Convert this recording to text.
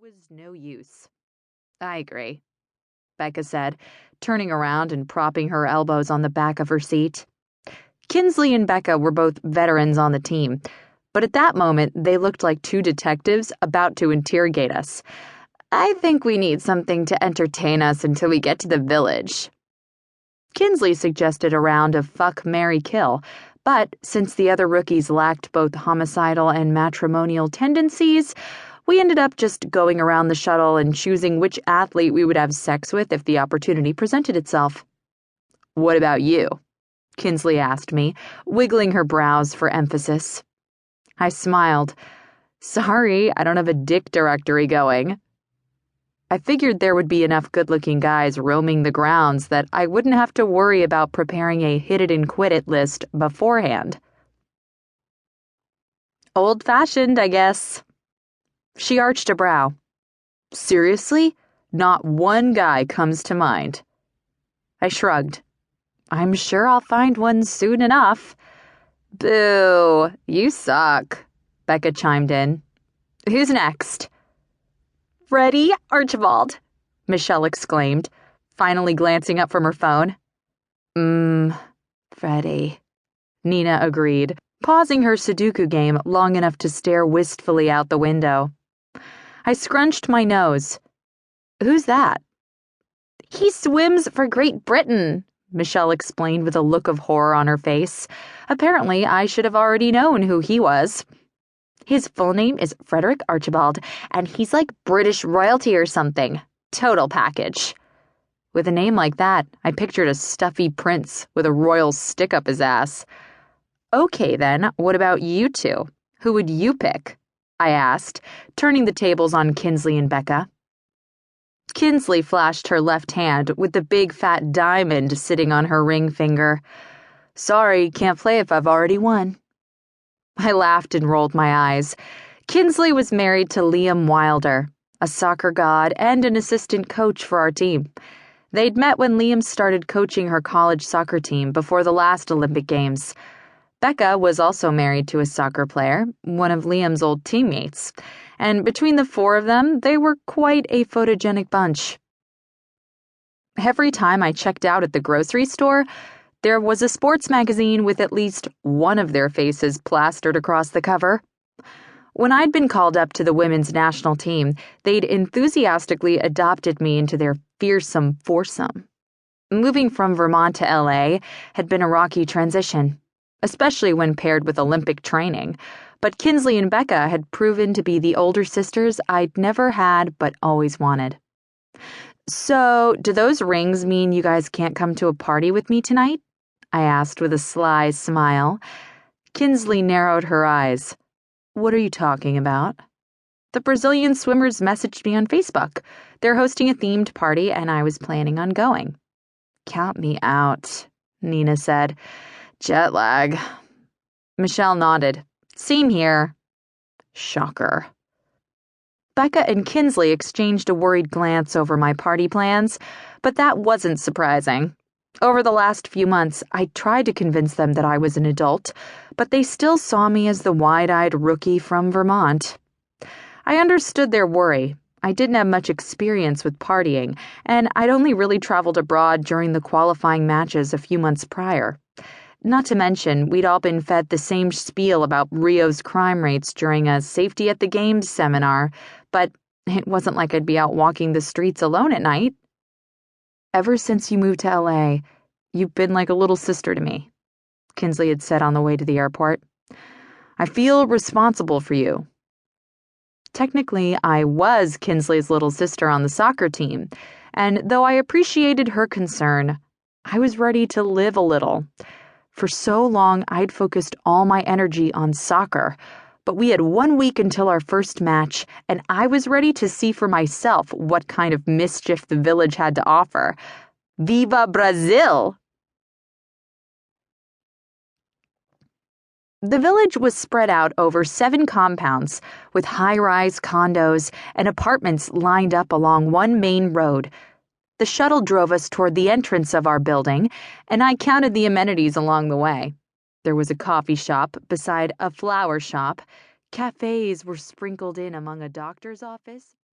was no use. I agree, Becca said, turning around and propping her elbows on the back of her seat. Kinsley and Becca were both veterans on the team, but at that moment they looked like two detectives about to interrogate us. I think we need something to entertain us until we get to the village. Kinsley suggested a round of fuck, marry, kill, but since the other rookies lacked both homicidal and matrimonial tendencies, we ended up just going around the shuttle and choosing which athlete we would have sex with if the opportunity presented itself. What about you? Kinsley asked me, wiggling her brows for emphasis. I smiled. Sorry, I don't have a dick directory going. I figured there would be enough good-looking guys roaming the grounds that I wouldn't have to worry about preparing a hit-it-and-quit-it list beforehand. Old-fashioned, I guess. She arched a brow. Seriously? Not one guy comes to mind. I shrugged. I'm sure I'll find one soon enough. Boo, you suck, Becca chimed in. Who's next? Freddy Archibald, Michelle exclaimed, finally glancing up from her phone. Freddy, Nina agreed, pausing her Sudoku game long enough to stare wistfully out the window. I scrunched my nose. Who's that? He swims for Great Britain, Michelle explained with a look of horror on her face. Apparently, I should have already known who he was. His full name is Frederick Archibald, and he's like British royalty or something. Total package. With a name like that, I pictured a stuffy prince with a royal stick up his ass. Okay, then, what about you two? Who would you pick? I asked, turning the tables on Kinsley and Becca. Kinsley flashed her left hand with the big fat diamond sitting on her ring finger. Sorry, can't play if I've already won. I laughed and rolled my eyes. Kinsley was married to Liam Wilder, a soccer god and an assistant coach for our team. They'd met when Liam started coaching her college soccer team before the last Olympic Games. Becca was also married to a soccer player, one of Liam's old teammates, and between the four of them, they were quite a photogenic bunch. Every time I checked out at the grocery store, there was a sports magazine with at least one of their faces plastered across the cover. When I'd been called up to the women's national team, they'd enthusiastically adopted me into their fearsome foursome. Moving from Vermont to LA had been a rocky transition, especially when paired with Olympic training, but Kinsley and Becca had proven to be the older sisters I'd never had but always wanted. So, do those rings mean you guys can't come to a party with me tonight? I asked with a sly smile. Kinsley narrowed her eyes. What are you talking about? The Brazilian swimmers messaged me on Facebook. They're hosting a themed party and I was planning on going. Count me out, Nina said. Jet lag. Michelle nodded. Same here. Shocker. Becca and Kinsley exchanged a worried glance over my party plans, but that wasn't surprising. Over the last few months, I tried to convince them that I was an adult, but they still saw me as the wide-eyed rookie from Vermont. I understood their worry. I didn't have much experience with partying, and I'd only really traveled abroad during the qualifying matches a few months prior. Not to mention, we'd all been fed the same spiel about Rio's crime rates during a Safety at the Games seminar, but it wasn't like I'd be out walking the streets alone at night. Ever since you moved to LA, you've been like a little sister to me, Kinsley had said on the way to the airport. I feel responsible for you. Technically, I was Kinsley's little sister on the soccer team, and though I appreciated her concern, I was ready to live a little. For so long, I'd focused all my energy on soccer, but we had 1 week until our first match, and I was ready to see for myself what kind of mischief the village had to offer. Viva Brazil! The village was spread out over 7 compounds, with high-rise condos and apartments lined up along one main road. The shuttle drove us toward the entrance of our building, and I counted the amenities along the way. There was a coffee shop beside a flower shop. Cafes were sprinkled in among a doctor's office.